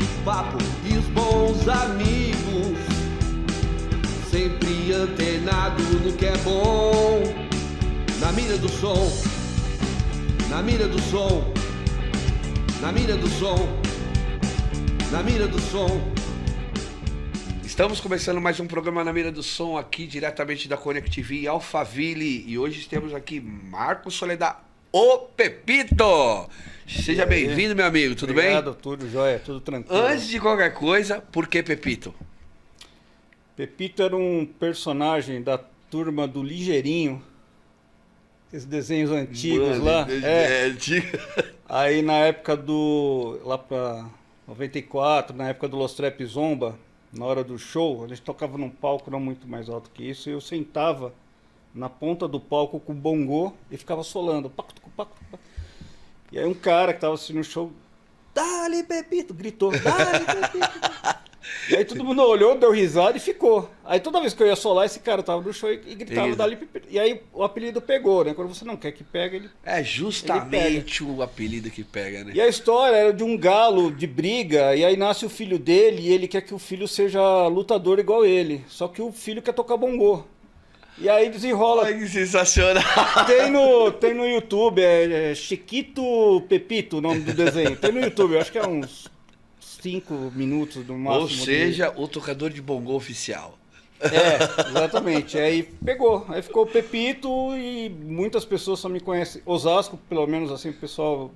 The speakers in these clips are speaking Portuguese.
bate-papo e os bons amigos, sempre antenado no que é bom. Na mira do som, na mira do som, na mira do som, na mira do som. Estamos começando mais um programa Na Mira do Som, aqui diretamente da Connect TV Alphaville. E hoje temos aqui Marcos Soledad, o Pepito. Seja bem-vindo, meu amigo, tudo bem? Obrigado, tudo jóia, tudo tranquilo. Antes de qualquer coisa, por que Pepito? Pepito era um personagem da turma do Ligeirinho, esses desenhos antigos. Mano, lá. antigo. Aí na época lá pra 94, na época do Los Trap Zomba, na hora do show, a gente tocava num palco não muito mais alto que isso, e eu sentava na ponta do palco com o bongô e ficava solando. E aí um cara que tava assistindo o show, dale Pepito, gritou, dale Pepito. E aí todo mundo olhou, deu risada e ficou. Aí toda vez que eu ia solar, esse cara tava no show e gritava, dale Pepito. E aí o apelido pegou, né? Quando você não quer que pegue, ele... É justamente o apelido que pega, né? E a história era de um galo de briga, e aí nasce o filho dele, e ele quer que o filho seja lutador igual ele. Só que o filho quer tocar bongô. E aí desenrola. Ai, que sensacional! Tem no YouTube, é Chiquito Pepito o nome do desenho. Tem no YouTube, eu acho que é uns 5 minutos no máximo. Ou seja, o tocador de bongô oficial. É, exatamente. Aí pegou. Aí ficou Pepito e muitas pessoas só me conhecem. Osasco, pelo menos assim, o pessoal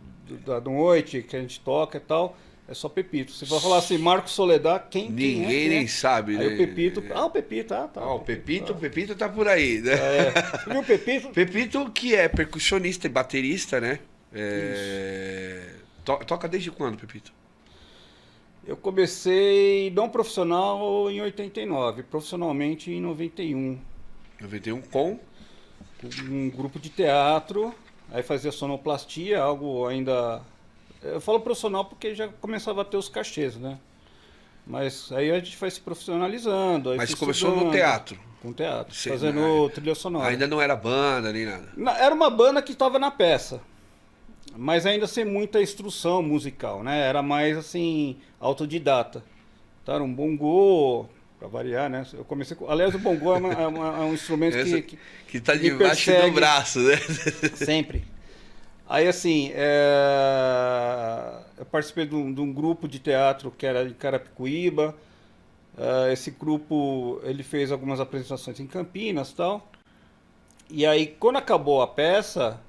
da noite que a gente toca e tal, é só Pepito. Se for falar assim, Marcos Soledad, Ninguém nem sabe, né? Aí o Pepito. Ah, o Pepito, tá. O Pepito tá por aí, né? Você viu o Pepito? Pepito que é percussionista e baterista, né? Toca desde quando, Pepito? Eu comecei não profissional em 89, profissionalmente em 91. 91 com? Um grupo de teatro, aí fazia sonoplastia, algo ainda... Eu falo profissional porque já começava a ter os cachês, né? Mas aí a gente vai se profissionalizando. Aí Mas começou no teatro? Com teatro, Sim, fazendo trilha sonora. Ainda não era banda nem nada? Era uma banda que estava na peça, mas ainda sem muita instrução musical, né? Era mais assim, autodidata. Então, era um bongô, para variar, né? Eu comecei com... Aliás, o bongô é um instrumento que tá me debaixo persegue do braço, né? Sempre. Aí assim, eu participei de um grupo de teatro que era de Carapicuíba. Esse grupo, ele fez algumas apresentações em Campinas e tal. E aí, quando acabou a peça,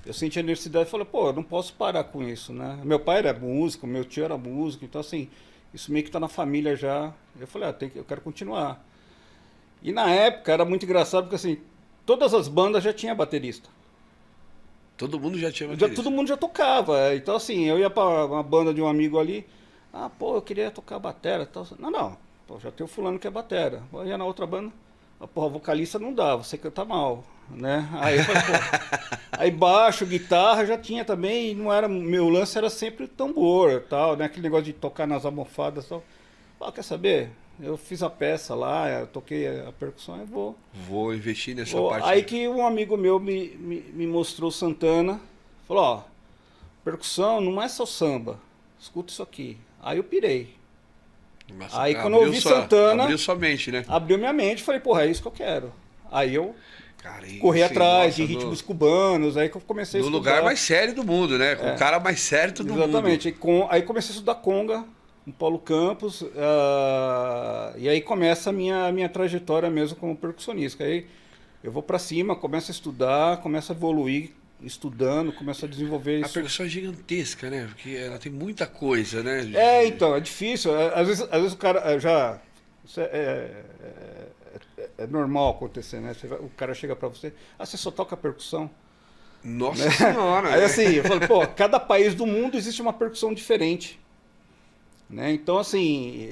eu senti a necessidade e falei, pô, eu não posso parar com isso, né? Meu pai era músico, meu tio era músico, então assim, isso meio que tá na família já. Eu falei, eu quero continuar. E na época era muito engraçado, porque assim, todas as bandas já tinha baterista. Todo mundo já tinha baterista? Todo mundo já tocava. Então assim, eu ia pra uma banda de um amigo ali, pô, eu queria tocar batera. Tal. Não, pô, já tem o fulano que é batera. Eu ia na outra banda, porra, vocalista não dá, você canta mal, né? Aí eu falei, pô, aí baixo, guitarra já tinha também, e não era, meu lance era sempre tambor e tal, né? Aquele negócio de tocar nas almofadas e tal. Pô, quer saber? Eu fiz a peça lá, eu toquei a percussão, eu vou investir nessa parte. Aí que um amigo meu me mostrou Santana, falou, ó, percussão não é só samba, escuta isso aqui. Aí eu pirei. Nossa, aí quando eu ouvi Santana... Abriu sua mente, né? Abriu minha mente, falei, porra, é isso que eu quero. Aí eu Caramba, corri atrás de ritmos cubanos, aí que eu comecei a estudar. No lugar mais sério do mundo, né? Com o cara mais certo do mundo. Exatamente. Aí comecei a estudar conga, com Paulo Campos, e aí começa a minha trajetória mesmo como percussionista. Aí eu vou pra cima, começo a estudar, começo a evoluir, estudando, começo a desenvolver isso. A percussão é gigantesca, né? Porque ela tem muita coisa, né? Então, é difícil. Às vezes o cara já... Isso é normal acontecer, né? O cara chega pra você, você só toca percussão? Nossa né? Senhora! Aí assim, eu falo, pô, cada país do mundo existe uma percussão diferente. Né? Então, assim,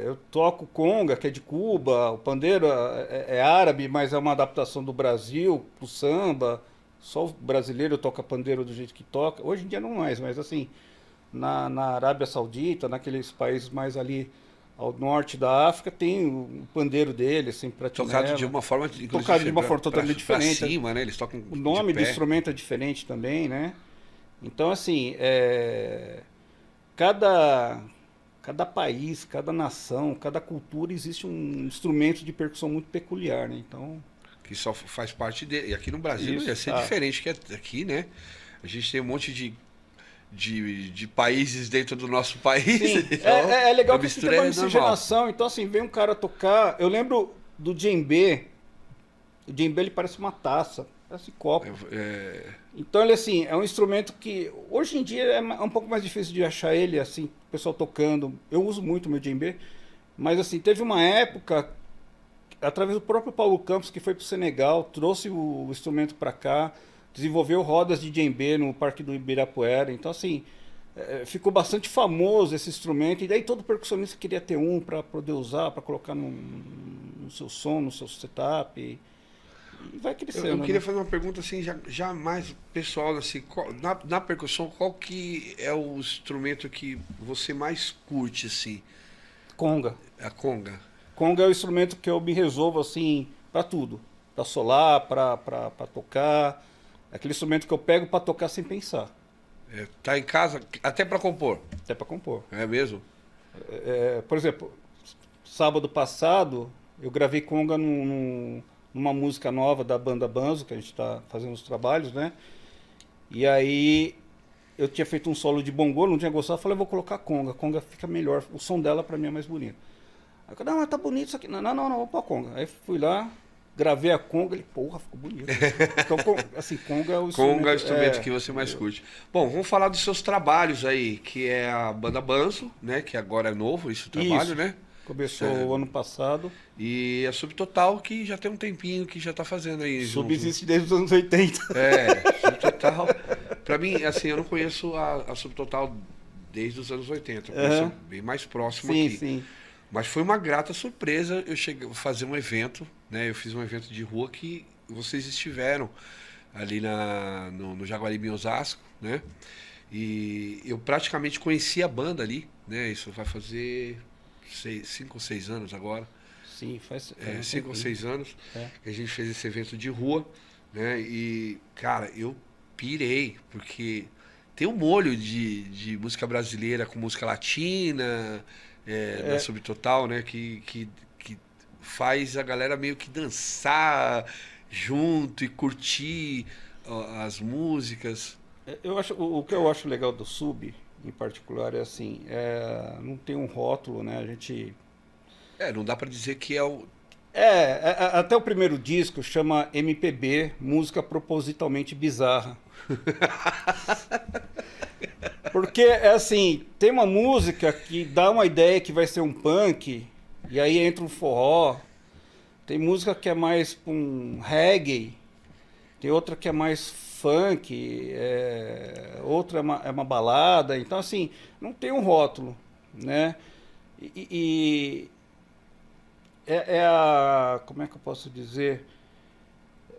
eu toco conga, que é de Cuba, o pandeiro é árabe, mas é uma adaptação do Brasil pro samba. Só o brasileiro toca pandeiro do jeito que toca. Hoje em dia não mais, mas assim, na Arábia Saudita, naqueles países mais ali ao norte da África, tem o pandeiro dele, assim, pratinela. Tocado de uma forma, tocado de uma forma totalmente diferente. Pra cima, né? Eles tocam o nome do instrumento é diferente também, né? Então, assim, cada cada país, cada nação, cada cultura existe um instrumento de percussão muito peculiar, né? Então, Que só faz parte dele. E aqui no Brasil Isso, ia ser tá. diferente que aqui, né? A gente tem um monte de países dentro do nosso país. sim, Então, é legal a que aqui mistura tem uma é normal. miscigenação. Então, assim, vem um cara tocar. Eu lembro do djembe. O djembe ele parece uma taça, parece copo. É, Então, ele assim, é um instrumento que hoje em dia é um pouco mais difícil de achar ele, assim, o pessoal tocando. Eu uso muito o meu djembe, mas assim, teve uma época, através do próprio Paulo Campos, que foi para o Senegal, trouxe o instrumento para cá, desenvolveu rodas de djembe no Parque do Ibirapuera. Então, assim, ficou bastante famoso esse instrumento, e daí todo percussionista queria ter um para poder usar, para colocar no seu som, no seu setup. E vai crescendo. eu queria né? fazer uma pergunta assim, já mais pessoal, assim, na percussão, qual que é o instrumento que você mais curte, assim? Conga. A conga? Conga é o instrumento que eu me resolvo assim para tudo, para solar, para tocar. É aquele instrumento que eu pego para tocar sem pensar, É, tá em casa, até para compor, até para compor. é mesmo? Por exemplo, sábado passado eu gravei conga numa música nova da banda Banzo, que a gente está fazendo os trabalhos, né? E aí eu tinha feito um solo de bongô, não tinha gostado, falei, vou colocar conga. A conga fica melhor, o som dela para mim é mais bonito. Aí eu, não, mas tá bonito isso aqui. Não, vou pôr a conga. Aí fui lá, gravei a conga, ele, porra, ficou bonito. Então, assim, conga é o instrumento. Conga é o instrumento que você mais curte. Bom, vamos falar dos seus trabalhos aí, que é a banda Banzo, né? Que agora é novo esse trabalho, Isso. né? Começou o ano passado. E a Subtotal, que já tem um tempinho que já tá fazendo aí. Subsiste desde os anos 80. Subtotal. Pra mim, assim, eu não conheço a Subtotal desde os anos 80. Eu conheço bem mais próximo Sim, aqui. sim. Mas foi uma grata surpresa eu cheguei a fazer um evento, né? Eu fiz um evento de rua que vocês estiveram ali no Jaguaribe, em Osasco, né? E eu praticamente conheci a banda ali, né? Isso vai fazer 5 ou 6 anos agora. Sim, faz 5 ou 6 anos É. que a gente fez esse evento de rua, né? E, cara, eu pirei, porque tem um molho de música brasileira com música latina, da Subtotal, né? Que faz a galera meio que dançar junto e curtir as músicas. Eu acho, o que eu acho legal do Sub, em particular, é assim, não tem um rótulo, né? A gente... Não dá pra dizer que é o... até o primeiro disco chama MPB, Música Propositalmente Bizarra. Porque, assim, tem uma música que dá uma ideia que vai ser um punk, e aí entra um forró. Tem música que é mais um reggae, tem outra que é mais funk, outra é uma balada. Então, assim, não tem um rótulo, né? Como é que eu posso dizer?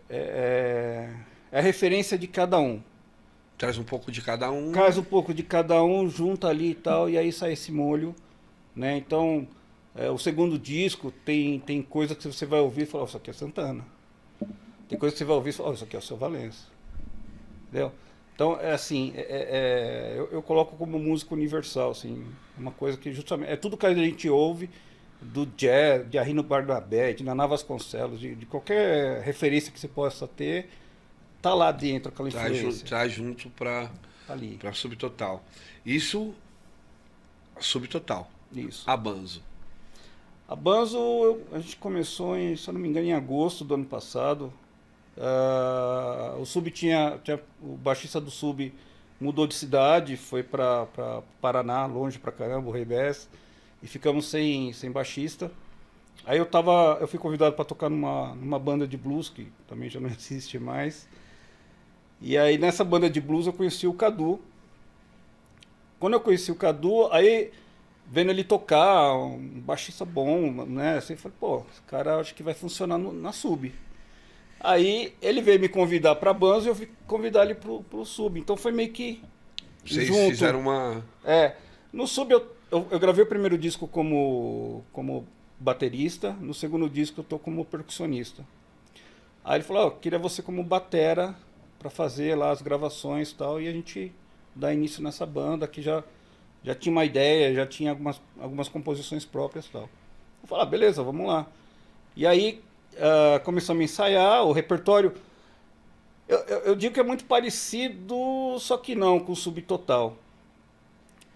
É a referência de cada um. Traz um pouco de cada um. Traz um pouco de cada um, junta ali e tal, e aí sai esse molho, né? Então, o segundo disco tem coisa que você vai ouvir e falar, isso aqui é Santana. Tem coisa que você vai ouvir e falar, isso aqui é o Seu Valença. Entendeu? Então, é assim, eu coloco como música universal, assim, uma coisa que justamente... É tudo que a gente ouve, do jazz, de Arrino Barnabé, de Naná Vasconcelos, de qualquer referência que você possa ter, tá lá dentro aquela influência. Traz junto pra Ali. Subtotal. Isso, Subtotal. Isso. A Banzo. A Banzo, a gente começou, se eu não me engano, em agosto do ano passado. O Sub o baixista do Sub mudou de cidade, foi para Paraná, longe pra caramba, o Rei Bess, e ficamos sem baixista. Aí eu fui convidado para tocar numa banda de blues, que também já não existe mais. E aí nessa banda de blues eu conheci o Cadu. Quando eu conheci o Cadu, aí vendo ele tocar, um baixista bom, né? Assim, eu falei, pô, esse cara acho que vai funcionar na Sub. Aí ele veio me convidar pra Banzo e eu fui convidar ele pro Sub. Então foi meio que Vocês junto. fizeram uma... No Sub eu gravei o primeiro disco como baterista, no segundo disco eu tô como percussionista. Aí ele falou, queria você como batera para fazer lá as gravações e tal, e a gente dá início nessa banda que já já tinha uma ideia, já tinha algumas composições próprias e tal. Eu falei, beleza, vamos lá. E aí começamos a ensaiar, o repertório... Eu digo que é muito parecido, só que não, com o Subtotal.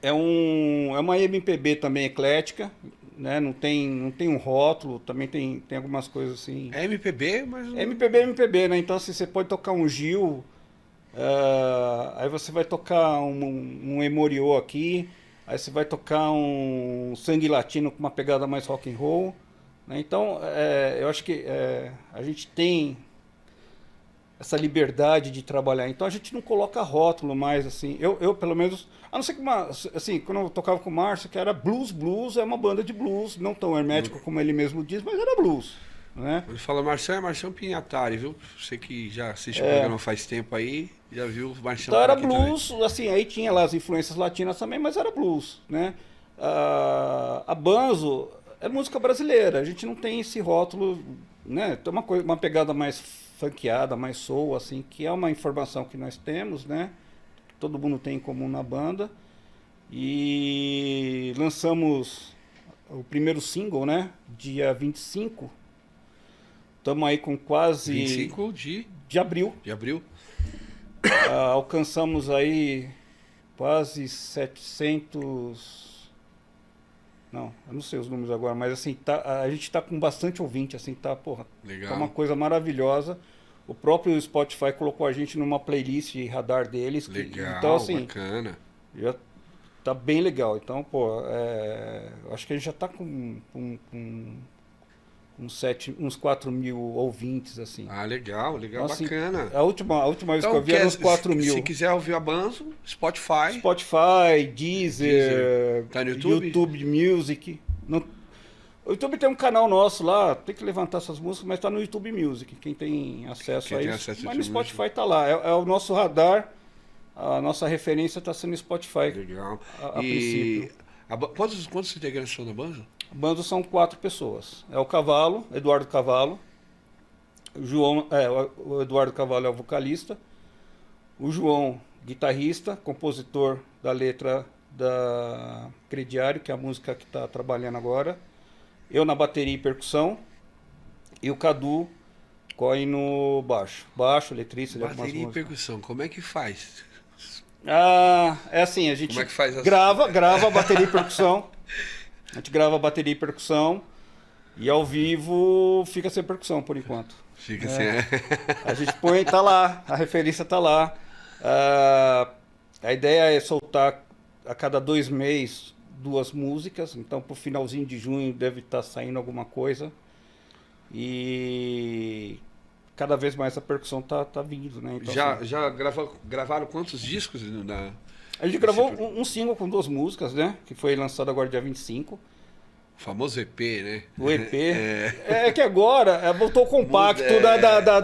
É uma MPB também eclética, né? Não tem um rótulo, também tem algumas coisas assim. É MPB, mas... MPB, né? Então assim, você pode tocar um Gil, aí você vai tocar um Emoriô aqui, aí você vai tocar um Sangue Latino com uma pegada mais rock and roll, né? Então, eu acho que a gente tem essa liberdade de trabalhar. Então a gente não coloca rótulo mais, assim. Eu pelo menos... A não ser que assim, quando eu tocava com o Márcio, que era blues, é uma banda de blues, não tão hermético como ele mesmo diz, mas era blues, né? Ele fala Marcião, é Marcião Pinhatari, viu? Você que já assiste o programa faz tempo aí, já viu o Marcião. Então era blues, também. Assim, aí tinha lá as influências latinas também, mas era blues, né? A Banzo é música brasileira, a gente não tem esse rótulo, né? Tem uma pegada mais funkeada, mais soul, assim, que é uma informação que nós temos, né? Todo mundo tem em comum na banda. E lançamos o primeiro single, né? Dia 25. Estamos aí com quase... 25 de abril. De abril. Alcançamos aí quase 700... Não, eu não sei os números agora, mas assim, a gente tá com bastante ouvinte, assim, porra, legal. Tá uma coisa maravilhosa. O próprio Spotify colocou a gente numa playlist radar deles. Legal, então, assim, bacana. Já tá bem legal. Então, pô, acho que a gente já tá com uns 4 mil ouvintes, assim. Ah, legal, então, assim, bacana. A última vez então, que eu vi era uns 4 mil. Se quiser ouvir a Banzo, Spotify, Deezer, tá no YouTube? YouTube Music. O YouTube tem um canal nosso lá, tem que levantar essas músicas, mas tá no YouTube Music, quem tem acesso a isso. Mas no Spotify tá lá, é o nosso radar, a nossa referência tá sendo Spotify. Legal. A princípio. Quantos integrantes são da Banzo? A Banzo são 4 pessoas. É o Cavalo, Eduardo Cavalo, o Eduardo Cavalo é o vocalista, o João, guitarrista, compositor da letra da Crediário, que é a música que está trabalhando agora. Eu na bateria e percussão. E o Cadu corre no baixo, letrista de algumas músicas. Bateria e percussão, como é que faz? É assim, a gente como é que faz grava a bateria e percussão. A gente grava a bateria e percussão. E ao vivo fica sem percussão por enquanto. Fica assim, A gente põe, tá lá, a referência tá lá. A ideia é soltar a cada 2 meses 2 músicas, então pro finalzinho de junho deve estar saindo alguma coisa. E cada vez mais a percussão tá vindo, né? Então, já gravaram quantos discos? A gente gravou um single com 2 músicas, né? Que foi lançado agora dia 25. O famoso EP, né? O EP. É que agora voltou o compacto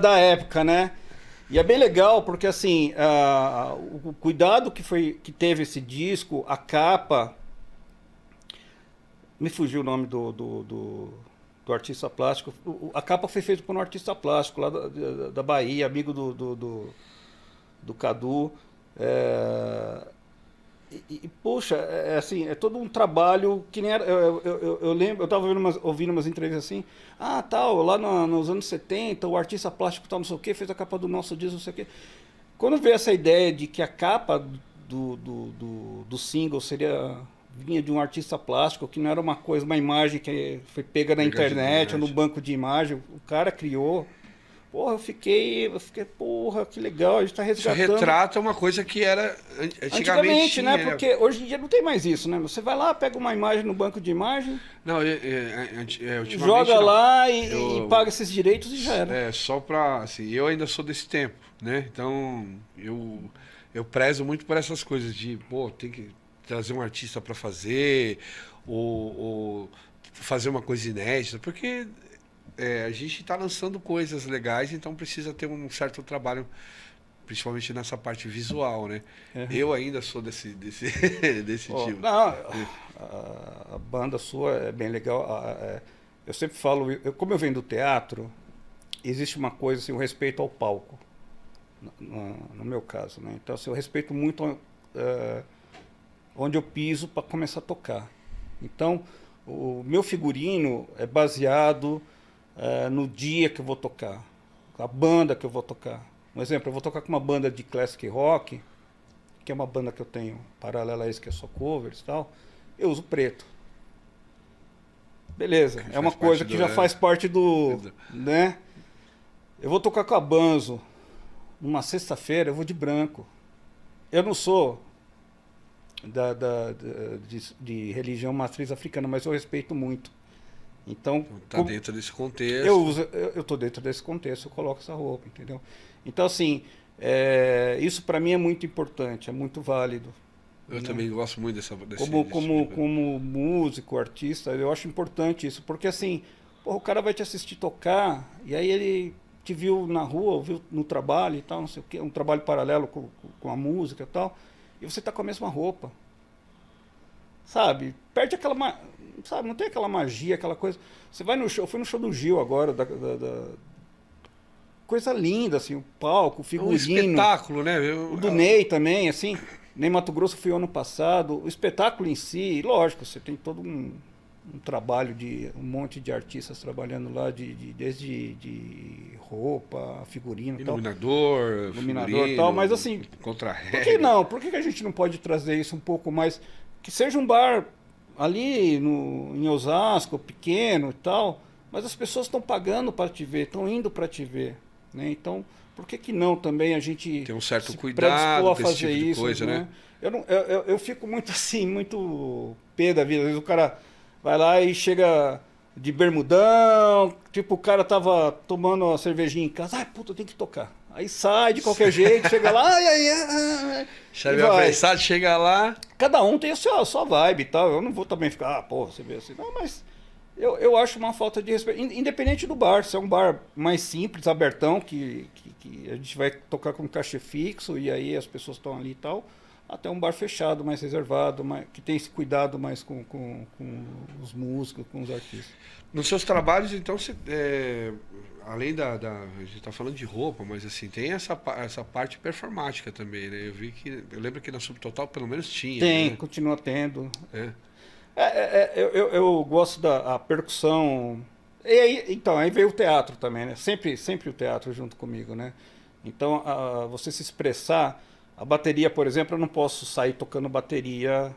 da época, né? E é bem legal porque assim, o cuidado que teve esse disco, a capa... Me fugiu o nome do artista plástico. A capa foi feita por um artista plástico lá da Bahia, amigo do Cadu. Poxa, assim, é todo um trabalho que nem era. Eu lembro, eu estava ouvindo umas entrevistas assim. Tal, lá nos anos 70, o artista plástico tal, não sei o quê, fez a capa do nosso disco, não sei o quê. Quando veio essa ideia de que a capa do single vinha de um artista plástico, que não era uma imagem que foi pega na internet ou no banco de imagem, o cara criou. Porra, eu fiquei, porra, que legal, a gente tá resgatando. Isso retrata uma coisa que era antigamente né? Porque hoje em dia não tem mais isso, né? Você vai lá, pega uma imagem no banco de imagem, não, ultimamente joga lá e paga esses direitos e já era. Só pra, assim, eu ainda sou desse tempo, né? Então, eu prezo muito por essas coisas de, tem que trazer um artista para fazer, ou fazer uma coisa inédita, porque a gente está lançando coisas legais, então precisa ter um certo trabalho, principalmente nessa parte visual, né? Uhum. Eu ainda sou desse tipo. Não, a banda sua é bem legal. Eu sempre falo, como eu venho do teatro, existe uma coisa assim, o respeito ao palco, no meu caso, né? Então, assim, eu respeito muito onde eu piso para começar a tocar. Então, o meu figurino é baseado no dia que eu vou tocar, a banda que eu vou tocar. Um exemplo, eu vou tocar com uma banda de classic rock, que é uma banda que eu tenho paralela a isso, que é só covers e tal, eu uso preto. Beleza, é uma coisa que já faz parte do... né? Eu vou tocar com a Banzo numa sexta-feira, eu vou de branco. Eu não sou de religião matriz africana, mas eu respeito muito. Então, tá dentro desse contexto. Eu tô dentro desse contexto, eu coloco essa roupa, entendeu? Então, assim, isso para mim é muito importante, é muito válido. Eu também gosto muito desse como músico, artista, eu acho importante isso, porque assim, porra, o cara vai te assistir tocar, e aí ele te viu na rua, viu no trabalho e tal, não sei o quê, um trabalho paralelo com a música e tal, e você tá com a mesma roupa. Sabe? Perde aquela... Sabe? Não tem aquela magia, aquela coisa... Você vai no show, eu fui no show do Gil agora, coisa linda, assim, o palco, o figurino. Um espetáculo, né? O do Ney também, assim. Ney Mato Grosso fui ano passado. O espetáculo em si, lógico, você tem todo um trabalho de um monte de artistas trabalhando lá, desde de roupa, figurino, iluminador e tal, mas assim, por que não? Por que a gente não pode trazer isso um pouco mais, que seja um bar ali em Osasco, pequeno e tal, mas as pessoas estão pagando para te ver, estão indo para te ver, né? Então, por que não também a gente tem um certo cuidado a fazer tipo de isso, coisa, né? Eu fico muito assim, muito pé da vida. Às vezes o cara vai lá e chega de bermudão, tipo, o cara tava tomando uma cervejinha em casa, ai, puta, tem que tocar. Aí sai de qualquer jeito, chega lá, chave apressado, chega lá. Cada um tem a sua vibe e tal. Eu não vou também ficar, pô, você vê assim. Não, mas eu acho uma falta de respeito. Independente do bar, se é um bar mais simples, abertão, que a gente vai tocar com cachê fixo e aí as pessoas estão ali e tal, até um bar fechado, mais reservado, que tem esse cuidado mais com os músicos, com os artistas. Nos seus trabalhos, então, você, além a gente está falando de roupa, mas assim, tem essa parte performática também, né? Eu lembro que na Subtotal pelo menos tinha. Tem, né? Continua tendo. Eu gosto da percussão. E aí, então, aí veio o teatro também, né? Sempre o teatro junto comigo, né? Então, você se expressar. A bateria, por exemplo, eu não posso sair tocando bateria,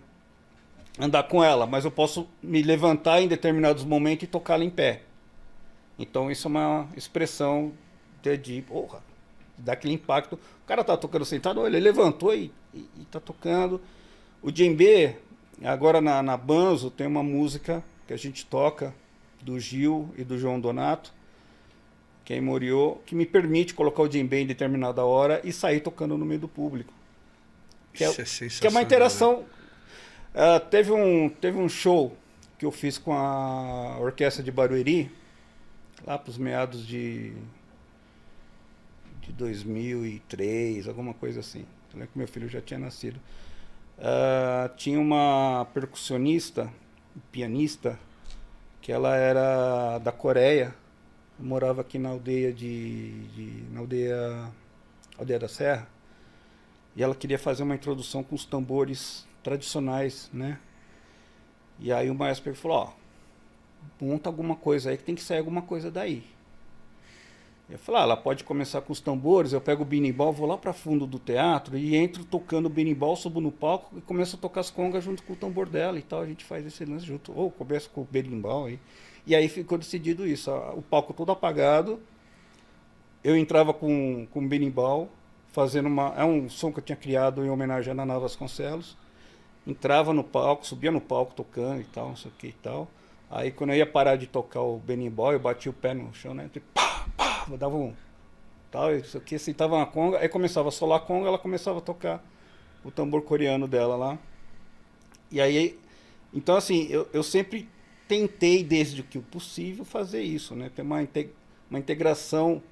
andar com ela, mas eu posso me levantar em determinados momentos e tocá-la em pé. Então isso é uma expressão porra, dá aquele impacto. O cara tá tocando sentado, ele levantou e tá tocando. O djembe, agora na Banzo, tem uma música que a gente toca, do Gil e do João Donato, que é em Moriô, que me permite colocar o djembe em determinada hora e sair tocando no meio do público. Que é uma interação. Né? Teve um show que eu fiz com a Orquestra de Barueri, lá para os meados de 2003, alguma coisa assim. Eu lembro que meu filho já tinha nascido. Tinha uma percussionista, pianista, que ela era da Coreia, morava aqui na aldeia na aldeia da Serra, e ela queria fazer uma introdução com os tambores tradicionais, né? E aí o maestro falou, monta alguma coisa aí que tem que sair alguma coisa daí. Eu falei, ela pode começar com os tambores, eu pego o berimbau, vou lá para fundo do teatro e entro tocando o berimbau, subo no palco e começo a tocar as congas junto com o tambor dela e tal, a gente faz esse lance junto, ou começa com o berimbau aí. E aí ficou decidido isso, o palco todo apagado, eu entrava com o berimbau, fazendo é um som que eu tinha criado em homenagem a Naná Vasconcelos, entrava no palco, subia no palco tocando e tal, não sei o que e tal. Aí quando eu ia parar de tocar o berimbau, eu batia o pé no chão, né? Pá, pá, eu dava tal, isso aqui, sentava na conga, aí começava a solar a conga, ela começava a tocar o tambor coreano dela lá. E aí, então assim, eu sempre tentei, desde que o possível, fazer isso, né? Ter uma integração.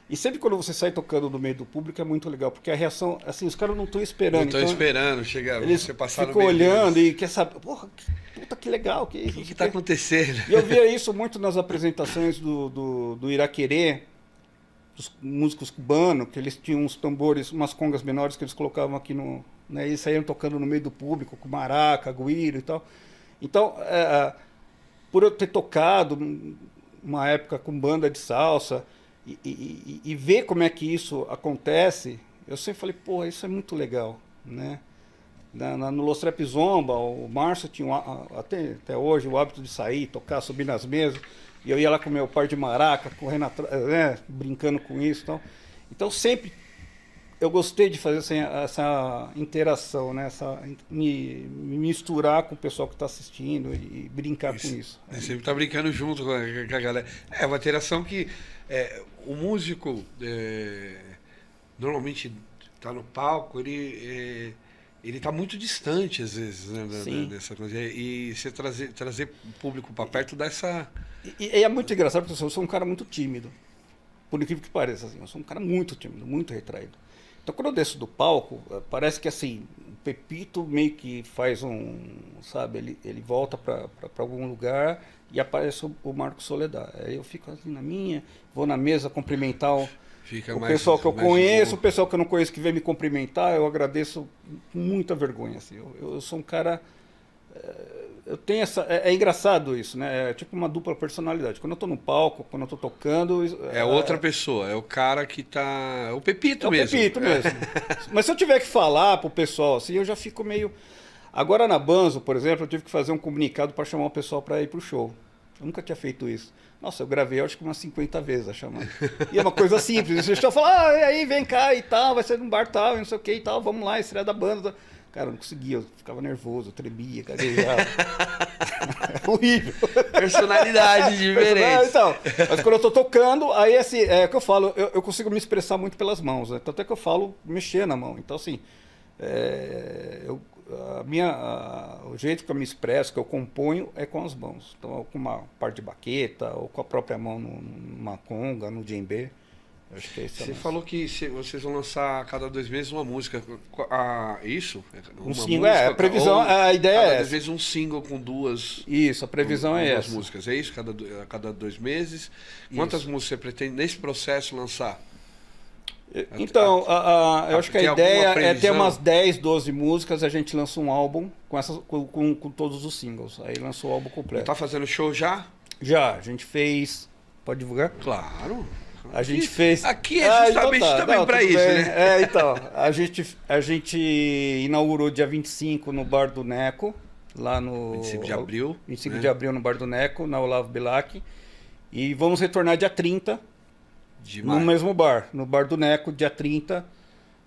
E sempre quando você sai tocando no meio do público é muito legal, porque a reação, assim, os caras não estão esperando. Não estão esperando, chega, eles você passar no ficam meio olhando deles. e quer saber, porra, puta que legal, que isso? O que está acontecendo? E eu via isso muito nas apresentações do Iraquerê, dos músicos cubanos, que eles tinham uns tambores, umas congas menores que eles colocavam aqui no... Né, e saíam tocando no meio do público, com maraca, guiro e tal. Então, por eu ter tocado uma época com banda de salsa e ver como é que isso acontece, eu sempre falei, pô, isso é muito legal, né? No Los Trap Zomba, o Márcio tinha até hoje o hábito de sair, tocar, subir nas mesas, e eu ia lá com meu par de maraca, correndo atrás, né, brincando com isso e tal. Então sempre eu gostei de fazer essa interação, né? Me misturar com o pessoal que está assistindo e brincar com isso. Você sempre está brincando junto com a galera. É uma interação que o músico normalmente está no palco, ele está muito distante às vezes, né, dessa coisa. E você trazer o público para perto dessa... E é muito engraçado porque eu sou um cara muito tímido. Por incrível que pareça, assim, eu sou um cara muito tímido, muito retraído. Então, quando eu desço do palco, parece que assim, o Pepito meio que faz sabe, ele volta para algum lugar e aparece o Marco Soledad. Aí eu fico assim na minha, vou na mesa cumprimentar o pessoal que eu conheço, o pessoal que eu não conheço que vem me cumprimentar, eu agradeço com muita vergonha. Assim. Eu sou um cara... Eu tenho é engraçado isso, né? É tipo uma dupla personalidade. Quando eu tô no palco, quando eu tô tocando... É outra pessoa, é o cara que tá... É o Pepito mesmo. É o Pepito mesmo. Mas se eu tiver que falar pro pessoal, assim, eu já fico meio... Agora na Banzo, por exemplo, eu tive que fazer um comunicado para chamar o pessoal para ir pro show. Eu nunca tinha feito isso. Nossa, eu gravei acho que umas 50 vezes a chamada. E é uma coisa simples. Vocês estão falando, e aí, vem cá e tal, vai ser num bar tal, e não sei o que e tal, vamos lá, estreia da banda. Cara, eu não conseguia, eu ficava nervoso, eu tremia, gaguejava. É horrível. Personalidade diferente. Então, mas quando eu tô tocando, aí assim, é o que eu falo, eu consigo me expressar muito pelas mãos, né? Tanto é que eu falo mexer na mão. Então, assim, o jeito que eu me expresso, que eu componho, é com as mãos. Então, com uma parte de baqueta, ou com a própria mão numa conga, no djembe. Acho que você falou que vocês vão lançar a cada 2 meses uma música. Isso? Um single, a previsão, a ideia é essa. Cada 2 meses um single com 2. Isso, a previsão é essa. 2 músicas, é isso? A cada 2 meses. Quantas músicas você pretende nesse processo lançar? Então, eu acho que a ideia é ter umas 10, 12 músicas, a gente lança um álbum com todos os singles. Aí lançou o álbum completo. Tá fazendo show já? Já, a gente fez. Pode divulgar? Claro. A gente fez. Aqui é justamente então também para isso, bem, né? Então, a gente inaugurou dia 25 no Bar do Neco, lá no 25 de abril. 25 de abril no Bar do Neco, na Olavo Bilac. E vamos retornar dia 30 no mesmo bar, no Bar do Neco, dia 30.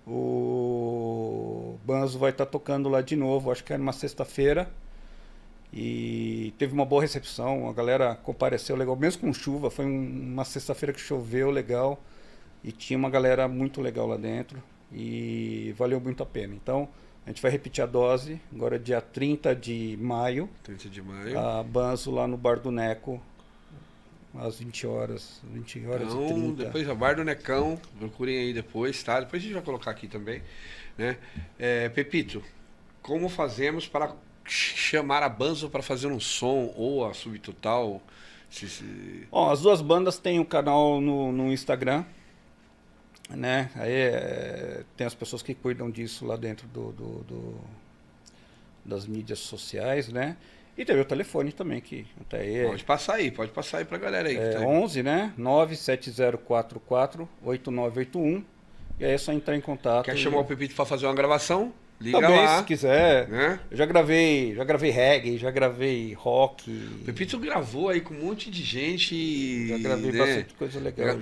O Banzo vai estar tocando lá de novo, acho que é numa sexta-feira. E teve uma boa recepção, a galera compareceu legal, mesmo com chuva, foi uma sexta-feira que choveu legal e tinha uma galera muito legal lá dentro e valeu muito a pena. Então, a gente vai repetir a dose, agora dia 30 de maio, a Banzo lá no Bar do Neco, às 20 horas então, e 30. Depois o Bar do Necão, procurem aí depois, tá? Depois a gente vai colocar aqui também, né? Pepito, como fazemos para chamar a Banzo para fazer um som ou a Subtotal? Bom, as duas bandas têm um canal no Instagram, né? Aí tem as pessoas que cuidam disso lá dentro das mídias sociais, né? E teve o telefone também, que até aí pode passar aí pra galera aí. 11, né? 97044-8981. E aí é só entrar em contato. Quer chamar o Pepito para fazer uma gravação? Liga também, lá. se quiser. Né? Eu já gravei reggae, já gravei rock. O Pepito gravou aí com um monte de gente. Já gravei bastante coisa legal.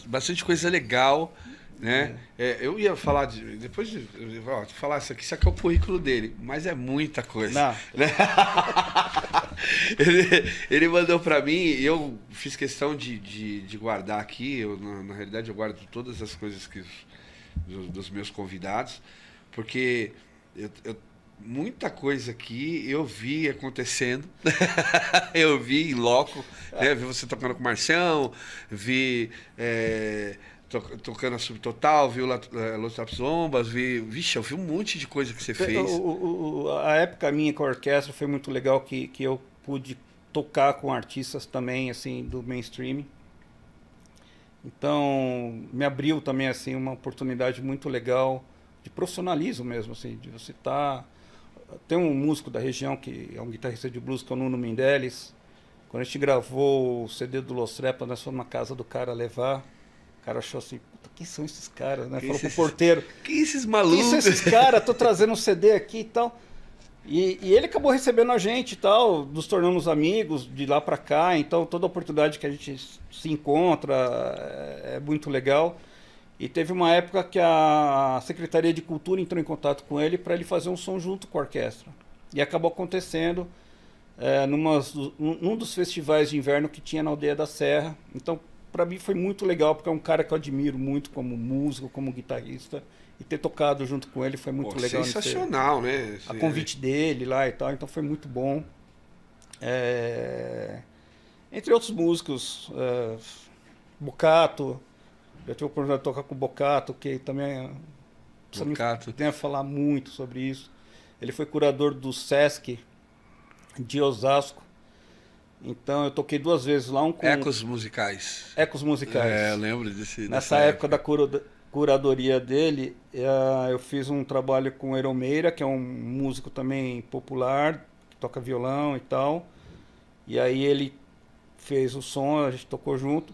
Bastante coisa legal. Né? Eu ia falar depois de falar isso aqui é o currículo dele, mas é muita coisa. Né? ele mandou para mim, eu fiz questão de guardar aqui. Na realidade, eu guardo todas as coisas dos meus convidados, porque muita coisa aqui eu vi acontecendo. Eu vi em loco, né? Vi você tocando com o Marcião, vi tocando a Subtotal, vi Los Trap Zombas, eu vi um monte de coisa que você fez. A época minha com a orquestra foi muito legal, que eu pude tocar com artistas também, assim, do mainstream. Então, me abriu também assim uma oportunidade muito legal de profissionalismo mesmo, assim, de você estar... Tem um músico da região que é um guitarrista de blues, que é o Nuno Mendeles. Quando a gente gravou o CD do Los Trepa, nós fomos na casa do cara levar. O cara achou assim, puta, quem são esses caras, né? Falou pro porteiro, Que esses quem malucos? são esses caras? Tô trazendo um CD aqui e tal. E ele acabou recebendo a gente e tal, nos tornamos amigos de lá pra cá. Então, toda oportunidade que a gente se encontra é muito legal. E teve uma época que a Secretaria de Cultura entrou em contato com ele para ele fazer um som junto com a orquestra. E acabou acontecendo num dos festivais de inverno que tinha na Aldeia da Serra. Então, para mim foi muito legal, porque é um cara que eu admiro muito como músico, como guitarrista. E ter tocado junto com ele foi muito legal. Sensacional, né? A convite dele lá e tal, então foi muito bom. Entre outros músicos, Bocato, eu tive a oportunidade de tocar com o Bocato, que também tem a falar muito sobre isso. Ele foi curador do Sesc de Osasco. Então eu toquei 2 vezes lá, um com... Ecos musicais. Ecos musicais. Eu lembro desse. Nessa época da curadoria dele, eu fiz um trabalho com o Eromeira, que é um músico também popular, que toca violão e tal. E aí ele fez o som, a gente tocou junto.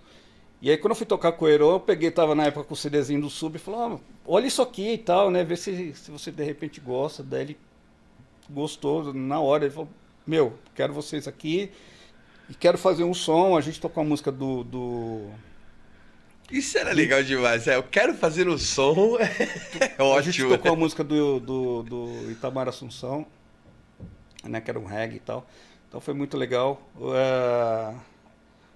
E aí quando eu fui tocar com o Ero, eu peguei, tava na época com o CDzinho do Sub e falou, olha isso aqui e tal, né? Vê se você de repente gosta. Daí ele gostou na hora, ele falou, quero vocês aqui e quero fazer um som. A gente tocou a música do... Isso era legal demais. Eu quero fazer um som. É ótimo. A gente tocou a música do Itamar Assunção, né, que era um reggae e tal. Então foi muito legal.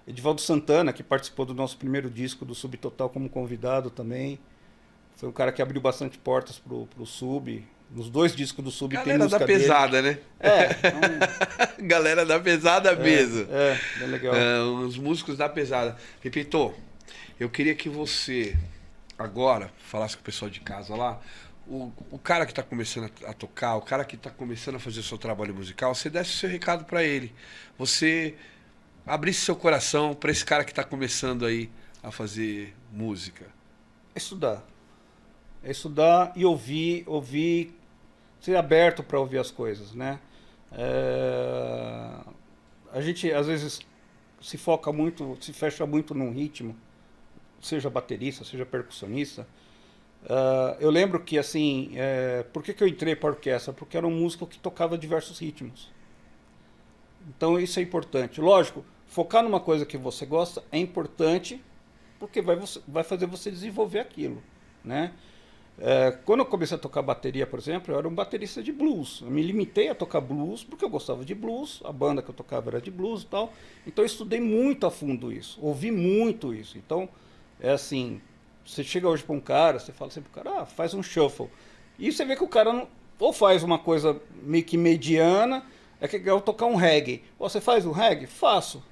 Edivaldo Santana, que participou do nosso primeiro disco do Subtotal como convidado também. Foi um cara que abriu bastante portas pro Sub. Nos 2 discos do Sub tem música da pesada, dele. Né? Galera da pesada mesmo. É legal. Os músicos da pesada. Repito, eu queria que você agora falasse com o pessoal de casa lá, o cara que está começando a tocar, o cara que está começando a fazer o seu trabalho musical, você desse o seu recado para ele. Você abrisse seu coração para esse cara que está começando aí a fazer música. Estudar. Estudar e ouvir, ser aberto para ouvir as coisas, né? A gente às vezes se foca muito, se fecha muito num ritmo, seja baterista, seja percussionista. Eu lembro que, assim, por que eu entrei para a orquestra? Porque era um músico que tocava diversos ritmos. Então isso é importante. Lógico, focar numa coisa que você gosta é importante, porque vai fazer você desenvolver aquilo, né? Quando eu comecei a tocar bateria, por exemplo, eu era um baterista de blues. Eu me limitei a tocar blues porque eu gostava de blues, a banda que eu tocava era de blues e tal. Então eu estudei muito a fundo isso, ouvi muito isso. Então, assim, você chega hoje para um cara, você fala sempre pro cara, faz um shuffle. E você vê que o cara não, ou faz uma coisa meio que mediana, que é tocar um reggae. Você faz um reggae? Faço.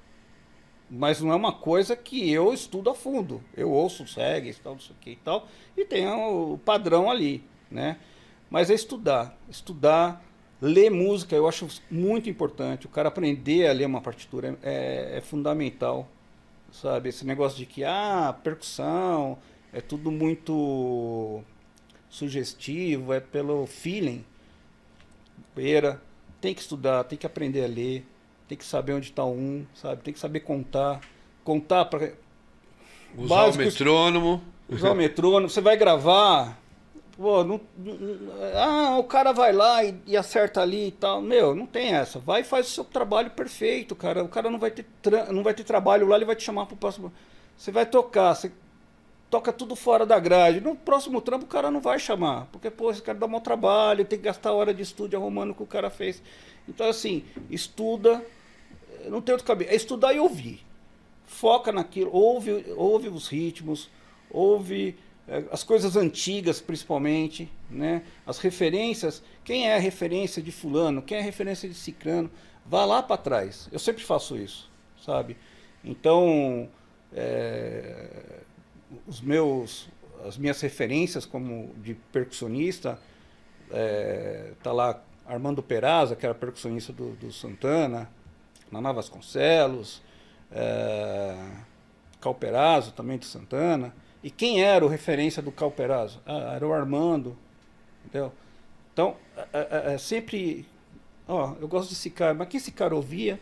Mas não é uma coisa que eu estudo a fundo. Eu ouço os reggae, tal, não sei o que e tal, e tem o padrão ali, né? Mas é estudar, ler música, eu acho muito importante. O cara aprender a ler uma partitura é fundamental, sabe? Esse negócio de que, percussão, é tudo muito sugestivo, é pelo feeling. Tem que estudar, tem que aprender a ler. Tem que saber onde está sabe? Tem que saber contar. Contar para... Usar o metrônomo. Usar o metrônomo. Você vai gravar... o cara vai lá e acerta ali e tal. Não tem essa. Vai e faz o seu trabalho perfeito, cara. O cara não vai ter trabalho lá, ele vai te chamar pro próximo... Você vai tocar, você toca tudo fora da grade. No próximo trampo o cara não vai chamar. Porque, esse cara dá mau trabalho, tem que gastar hora de estúdio arrumando o que o cara fez. Então, assim, estuda... Não tem outro caminho. É estudar e ouvir. Foca naquilo, ouve os ritmos, ouve as coisas antigas, principalmente, né? As referências. Quem é a referência de fulano? Quem é a referência de cicrano? Vá lá para trás. Eu sempre faço isso, sabe? Então, as minhas referências como de percussionista, tá lá Armando Peraza, que era percussionista do Santana, Naná Vasconcelos, Calperazzo, também de Santana. E quem era o referência do Calperazzo? Era o Armando, entendeu? Então, sempre... Ó, eu gosto desse cara, mas que esse cara ouvia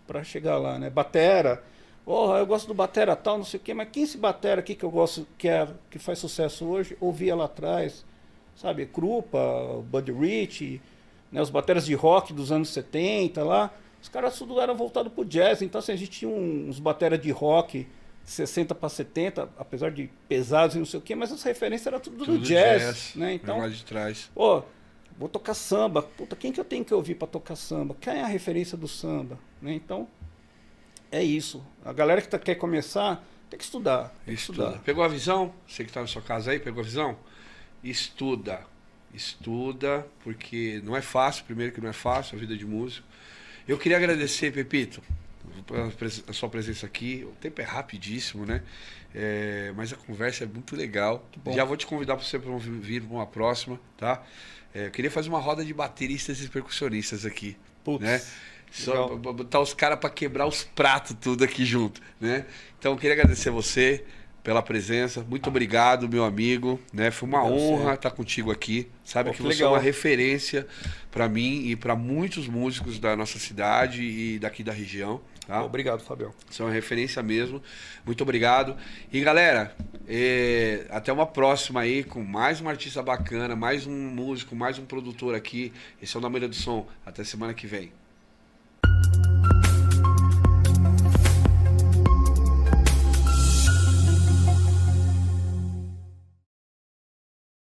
para chegar lá, né? Batera, eu gosto do batera tal, não sei o quê, mas quem esse batera aqui que eu gosto, que faz sucesso hoje, ouvia lá atrás, sabe? Krupa, Buddy Rich, né? Os bateras de rock dos anos 70 lá, os caras tudo eram voltados pro jazz, então assim, a gente tinha uns bateras de rock 60 para 70, apesar de pesados e não sei o quê, mas as referências eram tudo do jazz, né? Então, lá de trás. Vou tocar samba. Puta, quem que eu tenho que ouvir para tocar samba? Quem é a referência do samba? Né? Então, é isso. A galera que quer começar, tem que estudar. Estudar. Pegou a visão? Você que está na sua casa aí, pegou a visão? Estuda. Estuda, porque não é fácil. Primeiro que não é fácil, a vida de músico. Eu queria agradecer, Pepito, a sua presença aqui. O tempo é rapidíssimo, né? Mas a conversa é muito legal. Já vou te convidar para você vir para uma próxima, tá? Eu queria fazer uma roda de bateristas e percussionistas aqui. Putz, né? Só botar os caras para quebrar os pratos tudo aqui junto, né? Então eu queria agradecer você pela presença. Muito obrigado, meu amigo, né? Foi uma honra estar contigo aqui. Sabe que você é uma referência para mim e para muitos músicos da nossa cidade e daqui da região. Tá? Obrigado, Fabião. Você é uma referência mesmo. Muito obrigado. E galera, até uma próxima aí com mais um artista bacana, mais um músico, mais um produtor aqui. Esse é o Na Mira do Som. Até semana que vem.